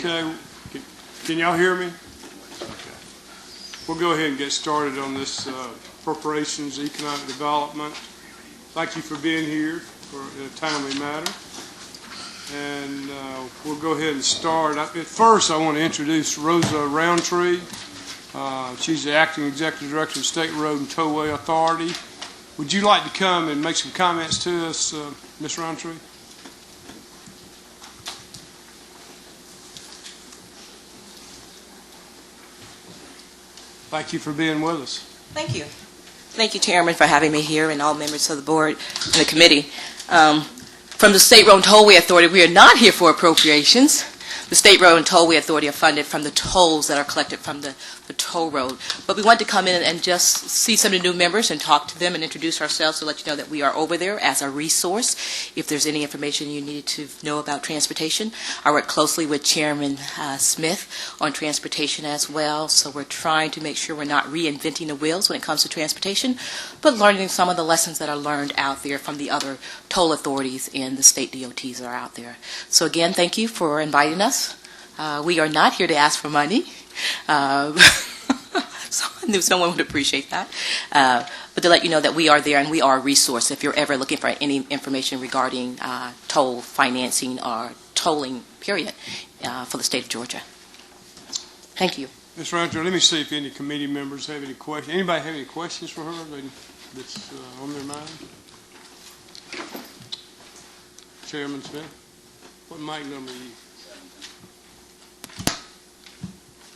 Okay, can y'all hear me? Okay. We'll go ahead and get started on this appropriations, economic development. Thank you for being here for a timely matter. And we'll go ahead and start. At first, I want to introduce Rosa Roundtree. She's the acting executive director of State Road and Tollway Authority. Would you like to come and make some comments to us, Ms. Roundtree? Thank you for being with us. Thank you. Thank you, Chairman, for having me here and all members of the board and the committee. From the State Road and Tollway Authority, we are not here for appropriations. The State Road and Tollway Authority are funded from the tolls that are collected from the toll road. But we want to come in and just see some of the new members and talk to them and introduce ourselves to let you know that we are over there as a resource. If there's any information you need to know about transportation, I work closely with Chairman Smith on transportation as well. So we're trying to make sure we're not reinventing the wheels when it comes to transportation, but learning some of the lessons that are learned out there from the other toll authorities and the state DOTs that are out there. So again, thank you for inviting us. We are not here to ask for money. So I knew someone would appreciate that. But to let you know that we are there and we are a resource if you're ever looking for any information regarding toll financing or tolling, period, for the state of Georgia. Thank you. Ms. Roundtree, let me see if any committee members have any questions. Anybody have any questions for her that's on their mind? Chairman Smith, what mic number are you?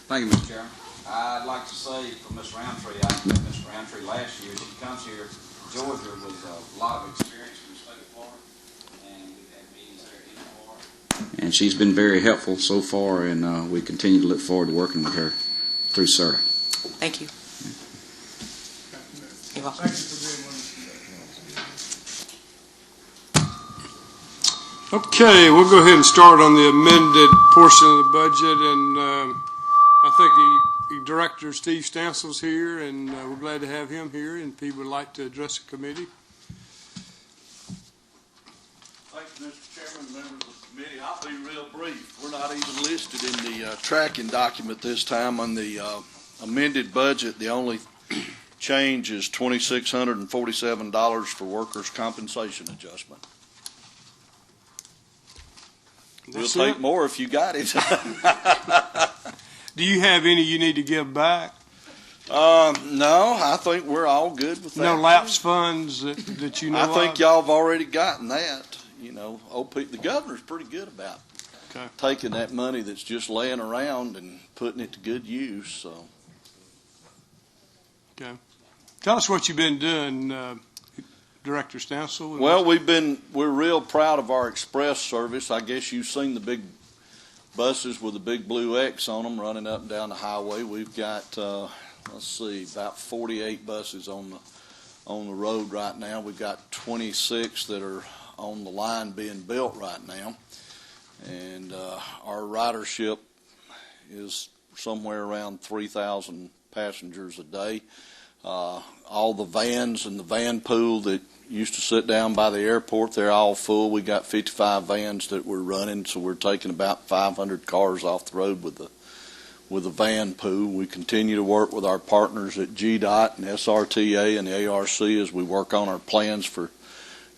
Thank you, Mr. Chairman. I'd like to say for Ms. Roundtree, I met Ms. Roundtree last year. She comes here, Georgia, with a lot of experience from the state of Florida, and we've had meetings there in Florida. And she's been very helpful so far, and we continue to look forward to working with her through SERTA. Thank you. You're welcome. Thank you for being with us. Okay, we'll go ahead and start on the amended portion of the budget, and I think the Director Steve Stansel's here, and we're glad to have him here, and if he would like to address the committee. Thank you, Mr. Chairman, members of the committee. I'll be real brief. We're not even listed in the tracking document this time on the amended budget. The only change is $2,647 for workers' compensation adjustment. We'll take more if you got it. Do you have any you need to give back? No, I think we're all good with that. No lapse funds that you know I think of? y'all have already gotten that. You know, the governor's pretty good about taking that money that's just laying around and putting it to good use. So, okay, tell us what you've been doing, Director Stansel. Well, we're real proud of our express service. I guess you've seen the big buses with a big blue X on them running up and down the highway. We've got, about 48 buses on the road right now. We've got 26 that are on the line being built right now. And our ridership is somewhere around 3,000 passengers a day. All the vans and the van pool that used to sit down by the airport, they're all full. We got 55 vans that we're running, so we're taking about 500 cars off the road with the van pool. We continue to work with our partners at GDOT and SRTA and the ARC as we work on our plans for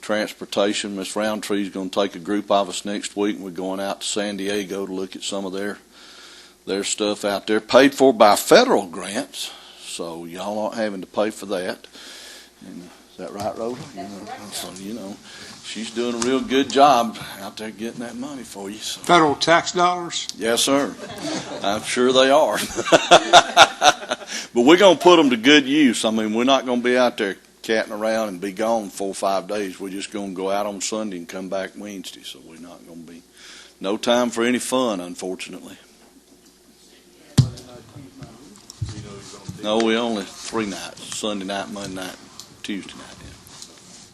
transportation. Ms. Roundtree is going to take a group of us next week, and we're going out to San Diego to look at some of their stuff out there, paid for by federal grants. So y'all aren't having to pay for that. And, is that right, Rhoda? So, she's doing a real good job out there getting that money for you. So. Federal tax dollars? Yes, sir. I'm sure they are. But we're going to put them to good use. I mean, we're not going to be out there catting around and be gone 4 or 5 days. We're just going to go out on Sunday and come back Wednesday. So we're not going to be no time for any fun, unfortunately. No, we only 3 nights, Sunday night, Monday night, Tuesday night.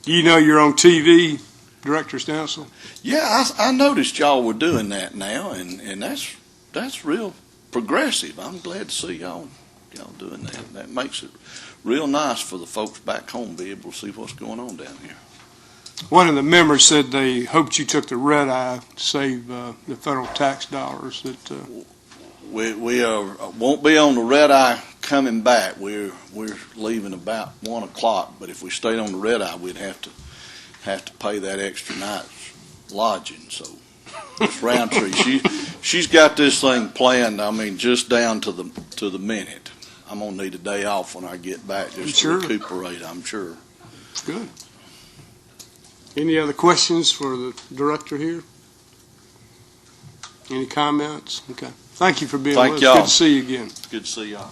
Do you know you're on TV, Director Stansel? Yeah, I noticed y'all were doing that now, and that's real progressive. I'm glad to see y'all doing that. That makes it real nice for the folks back home to be able to see what's going on down here. One of the members said they hoped you took the red eye to save the federal tax dollars. We won't be on the red eye coming back. We're leaving about 1 o'clock. But if we stayed on the red eye, we'd have to pay that extra night's lodging. So Miss Roundtree, she's got this thing planned. I mean, just down to the minute. I'm gonna need a day off when I get back just to recuperate. I'm sure. Good. Any other questions for the director here? Any comments? Okay. Thank you for being with us. Y'all. Good to see you again. Good to see y'all.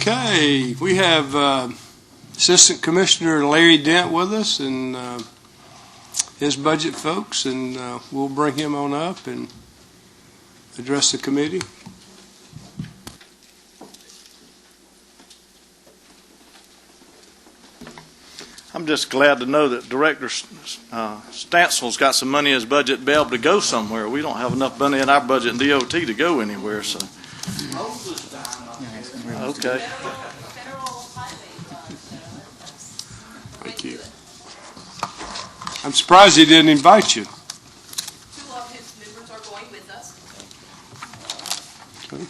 Okay, we have Assistant Commissioner Larry Dent with us and his budget folks, and we'll bring him on up and address the committee. I'm just glad to know that Director Stansel's got some money in his budget to be able to go somewhere. We don't have enough money in our budget in DOT to go anywhere, so. Okay. Thank you. I'm surprised he didn't invite you. 2 of his members are going with us. Okay.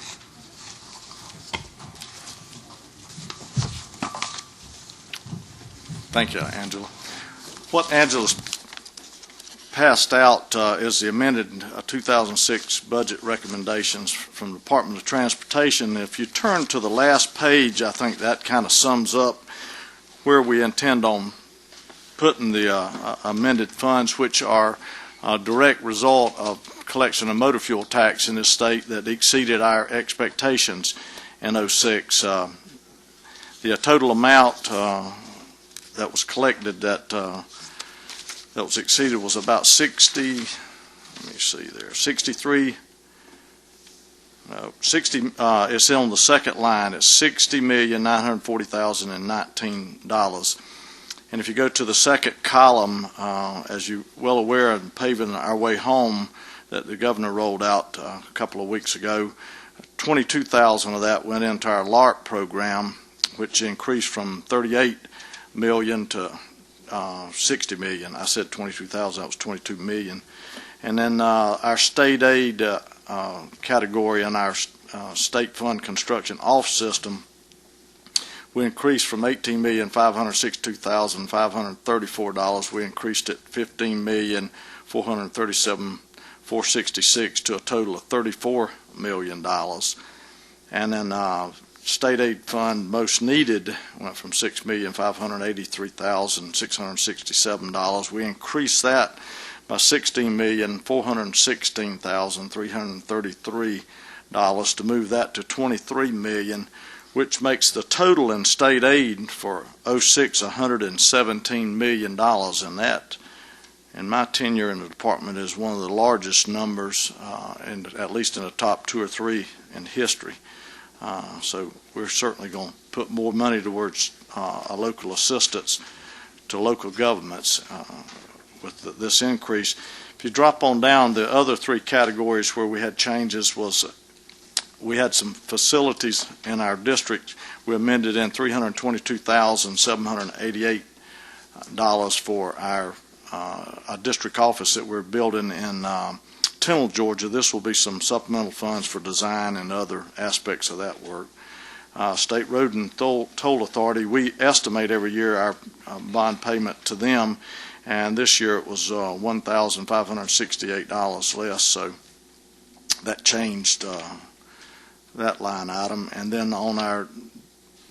Thank you, Angela. What Angela's passed out is the amended 2006 budget recommendations from the Department of Transportation. If you turn to the last page, I think that kind of sums up where we intend on putting the amended funds, which are a direct result of collection of motor fuel tax in this state that exceeded our expectations in 2006. The total amount that was collected that was exceeded was about 60. Let me see there. 63. 60. It's on the second line. It's $60,940,019. And if you go to the second column, as you're well aware, in Paving Our Way Home that the governor rolled out a couple of weeks ago, 22,000 of that went into our LARP program, which increased from 38 million to 60 million. I said 22,000, that was 22 million. And then our state aid category in our state fund construction off system, we increased from $18,562,534. We increased it $15,437,466 to a total of $34 million. And then state aid fund most needed went from $6,583,667. We increased that by $16,416,333 to move that to $23 million, which makes the total in state aid for 2006 $117 million. And that, in my tenure in the department, is one of the largest numbers, at least in the top 2 or 3 in history. So we're certainly going to put more money towards a local assistance to local governments with this increase. If you drop on down, the other 3 categories where we had changes was we had some facilities in our district. We amended in $322,788 for our district office that we're building in Tennille, Georgia. This will be some supplemental funds for design and other aspects of that work. State Road and Toll Authority, we estimate every year our bond payment to them, and this year it was $1,568 less, so that changed that line item. And then on our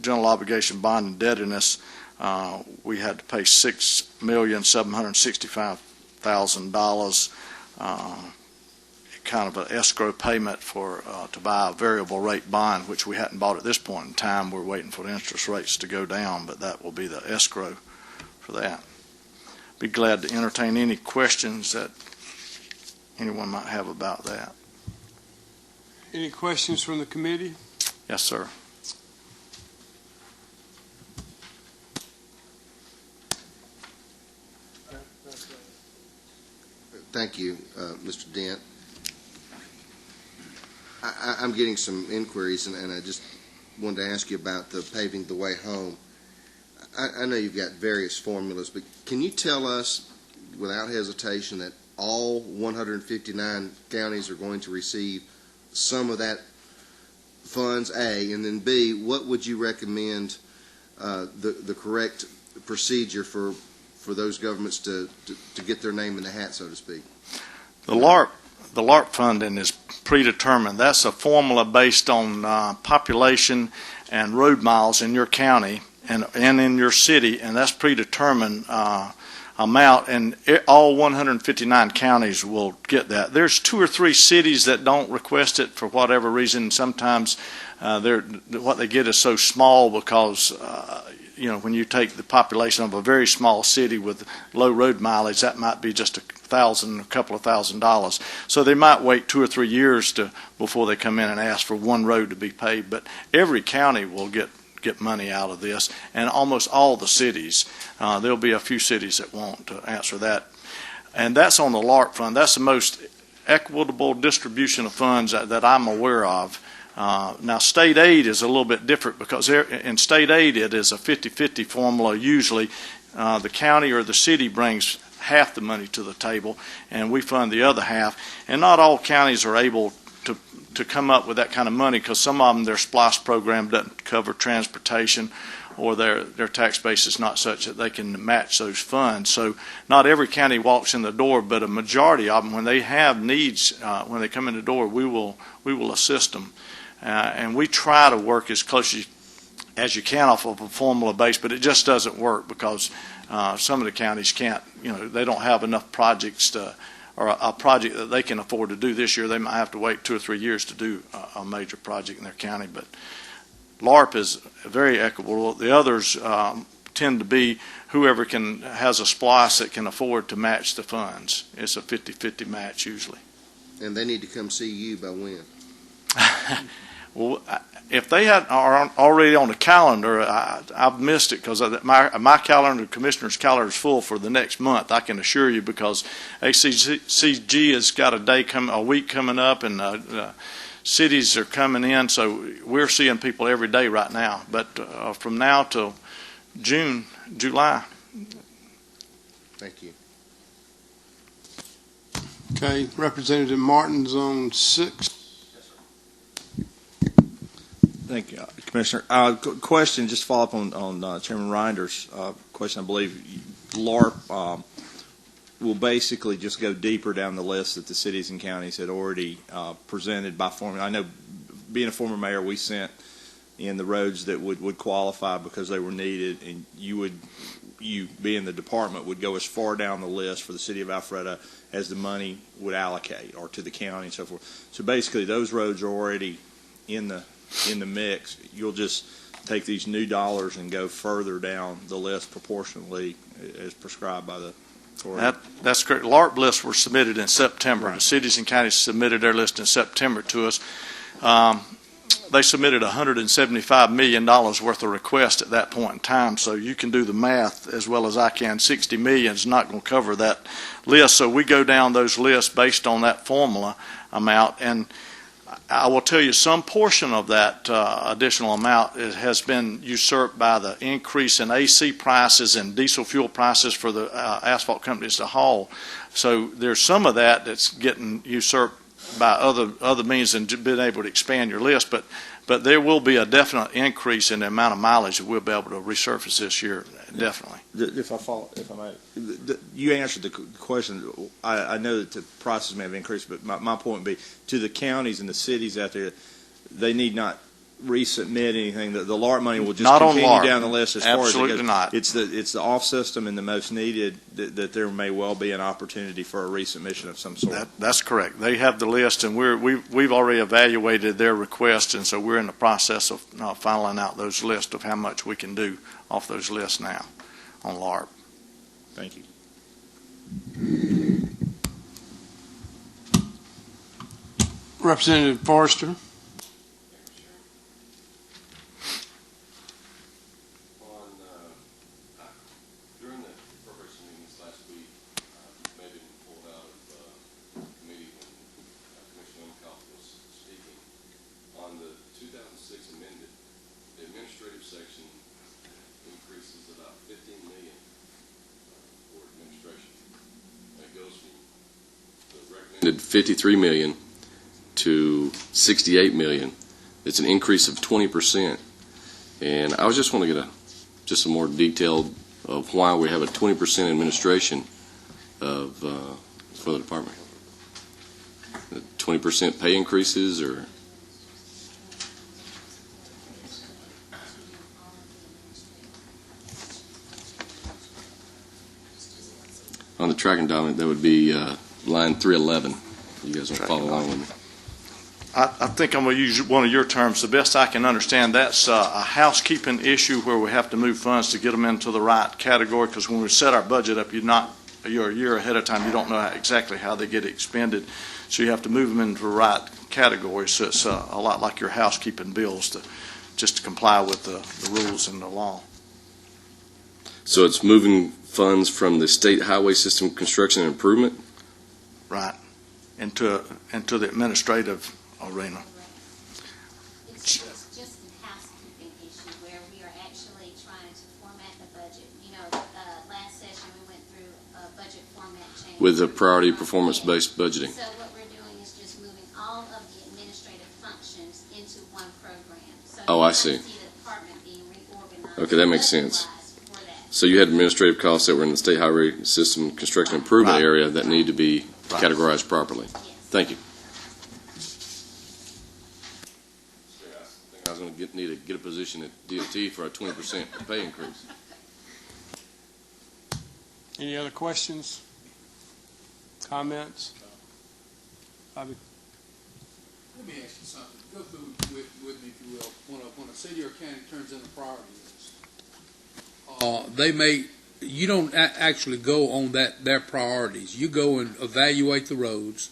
general obligation bond indebtedness, we had to pay $6,765,000, kind of an escrow payment for to buy a variable rate bond, which we hadn't bought at this point in time. We're waiting for the interest rates to go down, but that will be the escrow for that. Be glad to entertain any questions that anyone might have about that. Any questions from the committee? Yes, sir. Thank you, Mr. Dent. I'm getting some inquiries, and I just wanted to ask you about the Paving the Way Home. I know you've got various formulas, but can you tell us without hesitation that all 159 counties are going to receive some of that funds, A, and then B, what would you recommend the correct procedure for those governments to get their name in the hat, so to speak? The LARP funding is predetermined. That's a formula based on population and road miles in your county and in your city, and that's predetermined amount, and all 159 counties will get that. There's 2 or 3 cities that don't request it for whatever reason. Sometimes what they get is so small because when you take the population of a very small city with low road mileage, that might be just a couple of $1,000s. So they might wait 2 or 3 years before they come in and ask for one road to be paid. But every county will get money out of this, and almost all the cities. There'll be a few cities that won't answer that. And that's on the LARP fund. That's the most equitable distribution of funds that I'm aware of. Now, state aid is a little bit different because in state aid it is a 50-50 formula. Usually the county or the city brings half the money to the table, and we fund the other half. And not all counties are able to come up with that kind of money because some of them, their SPLOST program doesn't cover transportation, or their tax base is not such that they can match those funds. So not every county walks in the door, but a majority of them, when they have needs, when they come in the door, we will assist them. And we try to work as close as you can off of a formula base, but it just doesn't work because some of the counties can't, they don't have enough projects or a project that they can afford to do this year. They might have to wait 2 or 3 years to do a major project in their county. But LARP is very equitable. The others tend to be whoever has a SPLOST that can afford to match the funds. It's a 50-50 match usually. And they need to come see you by when? Well, if they are already on the calendar, I've missed it because my calendar, the commissioner's calendar, is full for the next month. I can assure you, because ACCG has got a week coming up, and cities are coming in, so we're seeing people every day right now. But from now till July. Thank you. Okay, Representative Martin, Zone 6. Thank you, Commissioner. Question, just to follow up on Chairman Reinder's question. I believe LARP will basically just go deeper down the list that the cities and counties had already presented by formula. I know, being a former mayor, we sent in the roads that would qualify because they were needed, and you being the department would go as far down the list for the city of Alpharetta as the money would allocate, or to the county and so forth. So basically those roads are already in the mix. You'll just take these new dollars and go further down the list proportionally as prescribed by the authority. That's correct. LARP lists were submitted in September. Right. The cities and counties submitted their list in September to us. They submitted $175 million worth of requests at that point in time, so you can do the math as well as I can. $60 million is not going to cover that list, so we go down those lists based on that formula amount. And I will tell you, some portion of that additional amount has been usurped by the increase in AC prices and diesel fuel prices for the asphalt companies to haul. So there's some of that that's getting usurped by other means and been able to expand your list. But there will be a definite increase in the amount of mileage that we'll be able to resurface this year, definitely. If I may, you answered the question. I know that the prices may have increased, but my point would be to the counties and the cities out there, they need not resubmit anything. The LARP money will just not continue down the list as Absolutely far as it goes. Not. It's the off system and the most needed that there may well be an opportunity for a resubmission of some sort. That's correct. They have the list, and we've already evaluated their request, and so we're in the process of filing out those lists of how much we can do off those lists now on LARP. Thank you. Representative Forrester. On the 2006 amended, the administrative section increases the expended 53 million to 68 million. It's an increase of 20%. And I was just want to get just some more detail of why we have a 20% administration of for the department. 20% pay increases, or on the tracking document, that would be line 311. You guys will follow along with me. I think I'm going to use one of your terms. The best I can understand, that's a housekeeping issue where we have to move funds to get them into the right category, because when we set our budget up, you're a year ahead of time. You don't know exactly how they get expended, so you have to move them into the right category. So it's a lot like your housekeeping bills, just to comply with the rules and the law. So it's moving funds from the state highway system construction and improvement? Right. Into the administrative arena. It's just a housekeeping issue where we are actually trying to format the budget. You know, last session we went through a budget format change. With the priority performance-based budgeting. So what we're doing is just moving all of the administrative functions into one program. So Oh, I see. the department being reorganized. Okay, that makes sense. For that. So you had administrative costs that were in the state highway system construction improvement Right. area that need to be Right. categorized properly. Yes. Thank you. I was going to need to get a position at DOT for a 20% pay increase. Any other questions? Comments? Bobby? Let me ask you something. Go through with me, if you will. When a city or county turns in a priority list, you don't actually go on their priorities. You go and evaluate the roads.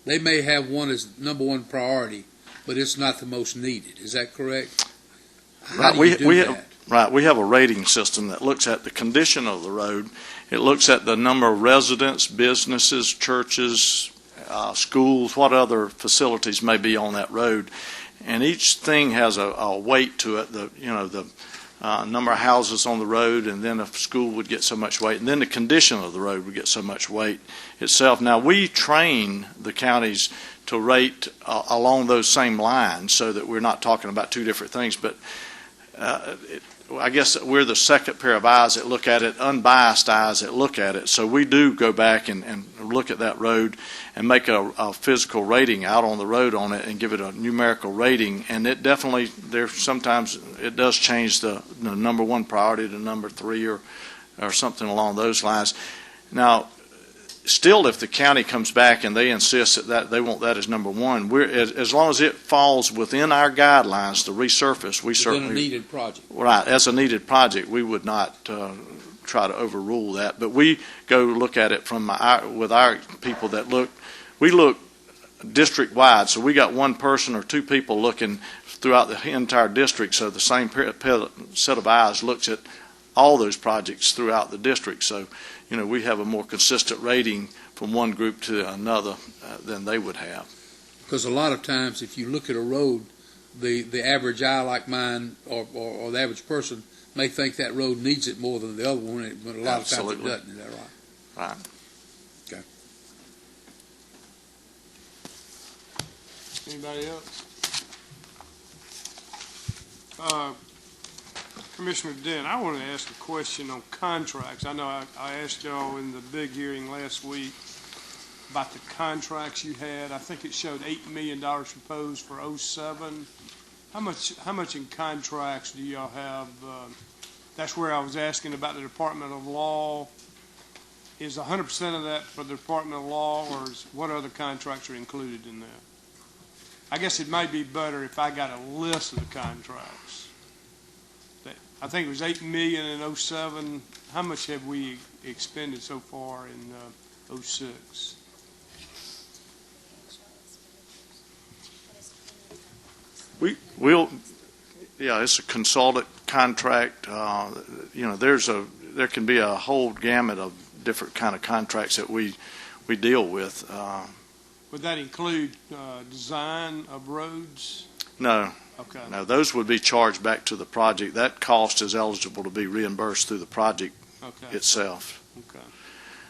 They may have one as number one priority, but it's not the most needed. Is that correct? How do you do that? Right, we have a rating system that looks at the condition of the road. It looks at the number of residents, businesses, churches, schools, what other facilities may be on that road. And each thing has a weight to it. The number of houses on the road, and then a school would get so much weight, and then the condition of the road would get so much weight itself. Now, we train the counties to rate along those same lines so that we're not talking about two different things, but I guess we're the second pair of eyes that look at it, unbiased eyes that look at it. So we do go back and look at that road and make a physical rating out on the road on it and give it a numerical rating. And it definitely, sometimes it does change the number one priority to number three or something along those lines. Now, still, if the county comes back and they insist that they want that as number one, as long as it falls within our guidelines to resurface, we certainly... Within a needed project. Right, as a needed project, we would not try to overrule that. But we go look at it with our people that look. We look district-wide, so we got one person or two people looking throughout the entire district, so the same set of eyes looks at all those projects throughout the district. So, we have a more consistent rating from one group to another than they would have. Because a lot of times, if you look at a road, the average eye like mine or the average person may think that road needs it more than the other one, but a lot Absolutely. of times it doesn't. Is that right? Right. Okay. Anybody else? Commissioner Dent, I want to ask a question on contracts. I know I asked y'all in the big hearing last week about the contracts you had. I think it showed $8 million proposed for '07. How much in contracts do y'all have? That's where I was asking about the Department of Law. Is 100% of that for the Department of Law, or what other contracts are included in that? I guess it might be better if I got a list of the contracts. I think it was $8 million in '07. How much have we expended so far in '06? It's a consultant contract. There can be a whole gamut of different kind of contracts that we deal with. Would that include design of roads? No. Okay. No, those would be charged back to the project. That cost is eligible to be reimbursed through the project Okay. itself. Okay.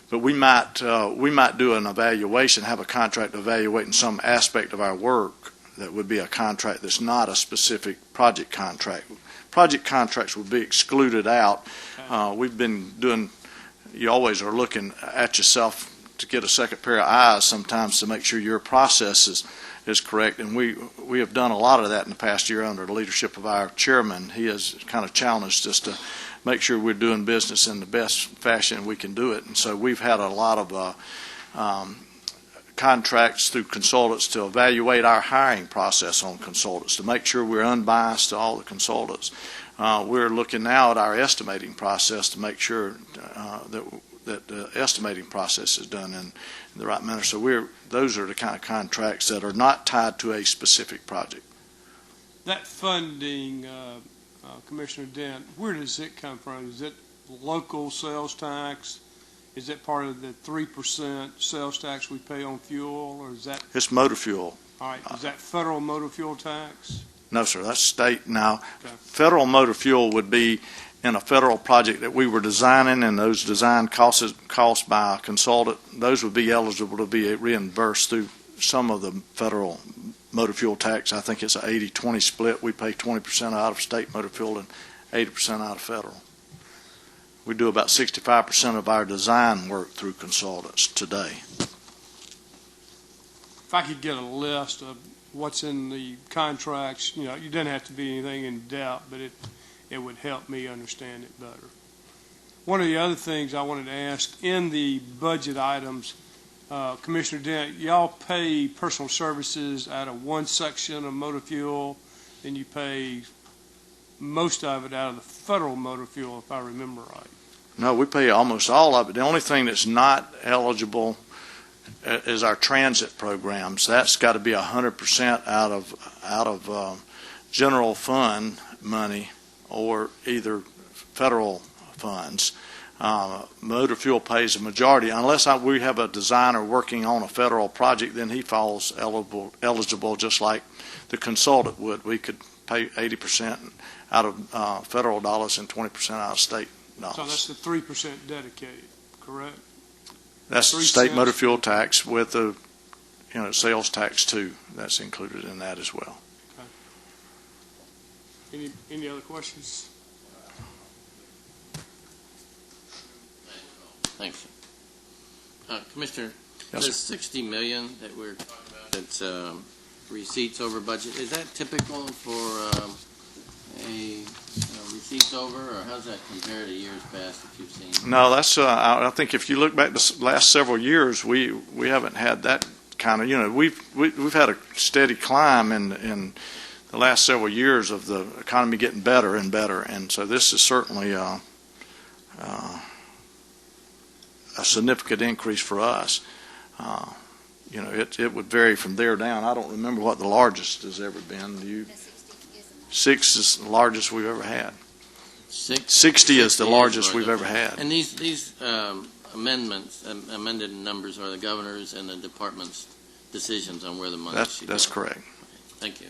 But we might do an evaluation, have a contract evaluating some aspect of our work that would be a contract that's not a specific project contract. Project contracts would be excluded out. We've been doing, you always are looking at yourself to get a second pair of eyes sometimes to make sure your process is correct. And we have done a lot of that in the past year under the leadership of our chairman. He has kind of challenged us to make sure we're doing business in the best fashion we can do it. And so we've had a lot of contracts through consultants to evaluate our hiring process on consultants, to make sure we're unbiased to all the consultants. We're looking now at our estimating process to make sure that the estimating process is done in the right manner. So those are the kind of contracts that are not tied to a specific project. That funding, Commissioner Dent, where does it come from? Is it local sales tax? Is it part of the 3% sales tax we pay on fuel, or is that? It's motor fuel. All right, is that federal motor fuel tax? No, sir, that's state. Now, Okay. federal motor fuel would be in a federal project that we were designing, and those design costs by a consultant, those would be eligible to be reimbursed through some of the federal motor fuel tax. I think it's an 80-20 split. We pay 20% out of state motor fuel and 80% out of federal. We do about 65% of our design work through consultants today. If I could get a list of what's in the contracts, you didn't have to be anything in depth, but it would help me understand it better. One of the other things I wanted to ask, in the budget items, Commissioner Dent, y'all pay personal services out of one section of motor fuel, and you pay most of it out of the federal motor fuel, if I remember right. No, we pay almost all of it. The only thing that's not eligible is our transit programs. That's got to be 100% out of general fund money or either federal funds. Motor fuel pays a majority. Unless we have a designer working on a federal project, then he falls eligible just like the consultant would. We could pay 80% out of federal dollars and 20% out of state dollars. So that's the 3% dedicated, correct? That's the 3 state cents. motor fuel tax with the sales tax too. That's included in that as well. Any other questions? Thanks. Commissioner, Yes, the $60 million that we're talking about, that's receipts over budget, is that typical for receipts over, or how's that compare to years past that you've seen? No, that's. I think if you look back the last several years, we haven't had that kind of. We've had a steady climb in the last several years of the economy getting better and better, and so this is certainly a significant increase for us. It would vary from there down. I don't remember what the largest has ever been. 6 is the largest we've ever had. 60 is the largest we've ever had. And these amended numbers are the governor's and the department's decisions on where the money should go. That's correct. Thank you.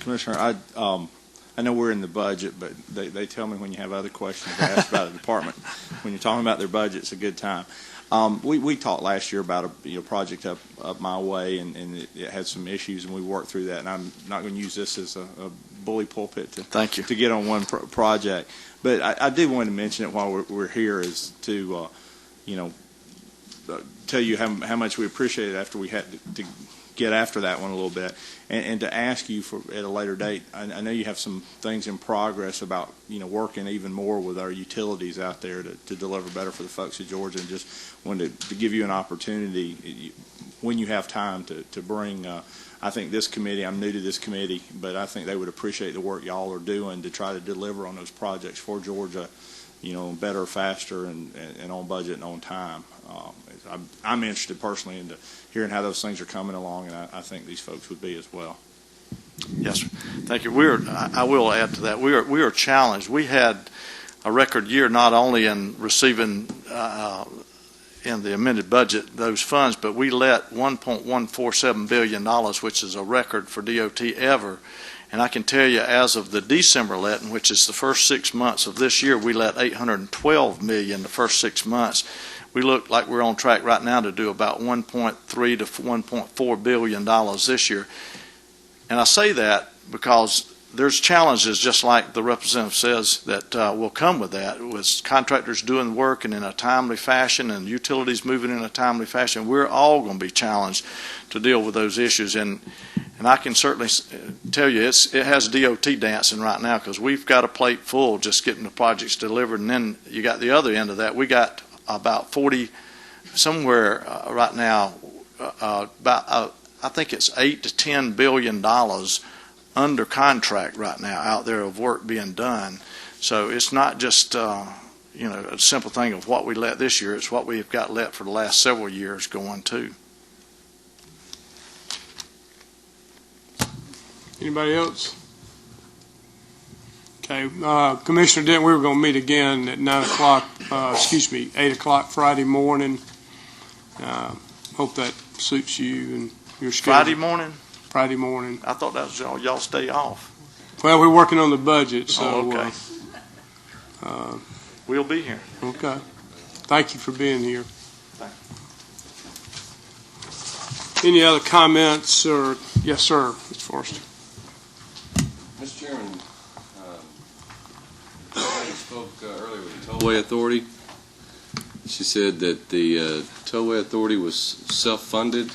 Commissioner, I know we're in the budget, but they tell me when you have other questions to ask about the department, when you're talking about their budget, it's a good time. We talked last year about a project up my way, and it had some issues, and we worked through that. And I'm not going to use this as a bully pulpit to get on one project, but I did want to mention it while we're here, is to tell you how much we appreciate it after we had to get after that one a little bit, and to ask you for at a later date. I know you have some things in progress about working even more with our utilities out there to deliver better for the folks of Georgia, and just wanted to give you an opportunity when you have time to bring. I think this committee, I'm new to this committee, but I think they would appreciate the work y'all are doing to try to deliver on those projects for Georgia, better, faster, and on budget and on time. I'm interested personally in hearing how those things are coming along, and I think these folks would be as well. Yes, sir. Thank you. I will add to that. We are challenged. We had a record year not only in receiving in the amended budget those funds, but we let $1.147 billion, which is a record for DOT ever. And I can tell you, as of the December letting, which is the first 6 months of this year, we let $812 million the first 6 months. We look like we're on track right now to do about $1.3 to $1.4 billion this year. And I say that because there's challenges, just like the representative says, that will come with that, with contractors doing work and in a timely fashion and utilities moving in a timely fashion. We're all going to be challenged to deal with those issues. And I can certainly tell you it has DOT dancing right now, because we've got a plate full just getting the projects delivered. And then you got the other end of that. We got about 40, somewhere right now, I think it's $8 to $10 billion under contract right now out there of work being done. So it's not just a simple thing of what we let this year. It's what we've got let for the last several years going too. Anybody else? Okay, Commissioner Dent, we were going to meet again at 8 o'clock Friday morning. Hope that suits you and your schedule. Friday morning? Friday morning. I thought that was y'all stay off. Well, we're working on the budget, so. Oh, okay. We'll be here. Okay. Thank you for being here. Any other comments or, yes, sir, Mr. Forrester. Mr. Chairman, I spoke earlier with the Tollway Authority. She said that the Tollway Authority was self-funded,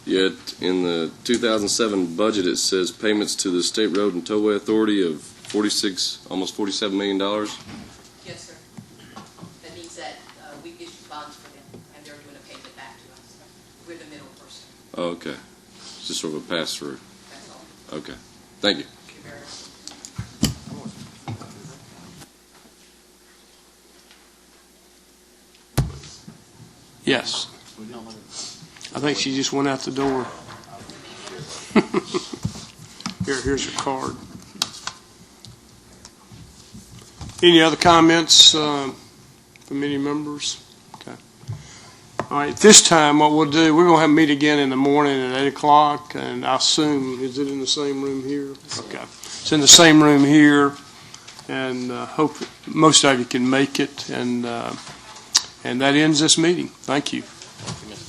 yet in the 2007 budget it says payments to the State Road and Tollway Authority of almost $47 million. Yes, sir. That means that we issued bonds for them, and they're doing a payment back to us. We're the middle person. Oh, okay. It's just sort of a pass-through. That's all. Okay. Thank you. Thank you very much. Yes. I think she just went out the door. Here's her card. Any other comments from any members? Okay. All right, this time what we'll do, we're going to have a meet again in the morning at 8 o'clock, and I assume, is it in the same room here? Okay. It's in the same room here, and hope most of you can make it, and that ends this meeting. Thank you. Thank you, Mr.